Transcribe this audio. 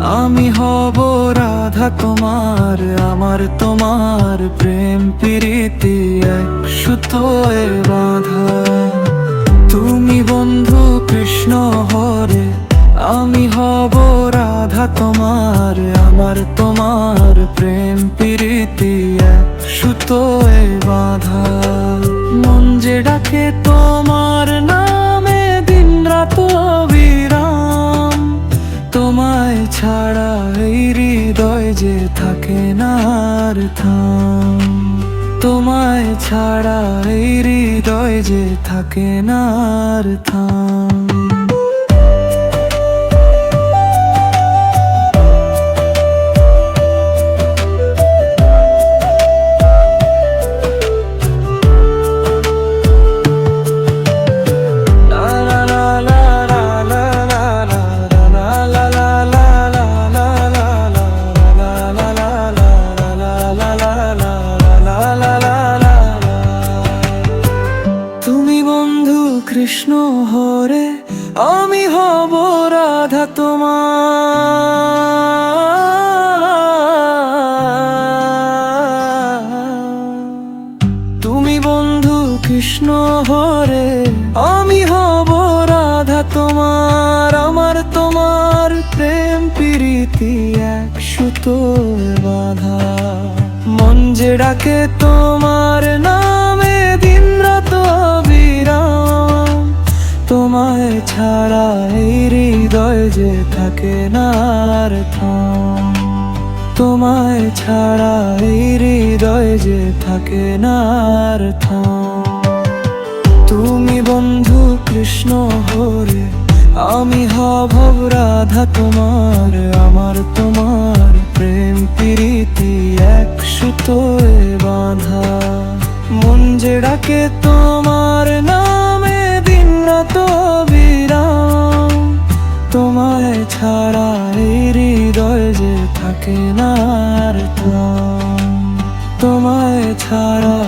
আমি হব রাধা তোমার, আমার তোমার প্রেম প্রীতি এক সুতোয় বাঁধা। তুমি বন্ধু কৃষ্ণ হরে, আমি হব রাধা তোমার, আমার তোমার প্রেম প্রীতি এক সুতোয় বাঁধা। মন যে ডাকে তোমার নামে দিন রাত অবিরাম, তোমায় ছাড়া এই হৃদয় যে থাকে না আর থাম। তোমায় ছাড়া এই হৃদয় যে থাকে না আর থাম। কৃষ্ণ হরে, আমি হব রাধা তোমার। তুমি বন্ধু কৃষ্ণ হরে, আমি হব রাধা তোমার, আমার তোমার প্রেম প্রীতি এক সুতোয় বাঁধা। মন যে ডাকে তোমার নামে দিন রাত অবিরাম, তোমায় ছাড়া এই হৃদয় যে থাকে না আর থাম। তোমায় ছাড়া এই হৃদয় যে থাকে না আর থাম। তুমি বন্ধু কৃষ্ণ হরে, আমি হব রাধা তোমার, আমার তোমার প্রেম প্রীতি এক সুতোয় বাঁধা। মন যে ডাকে তোমার নামে দিন রাত অবিরাম, তোমায় ছাড়া এই হৃদয় যে থাকে না আর থাম। তোমায় ছাড়া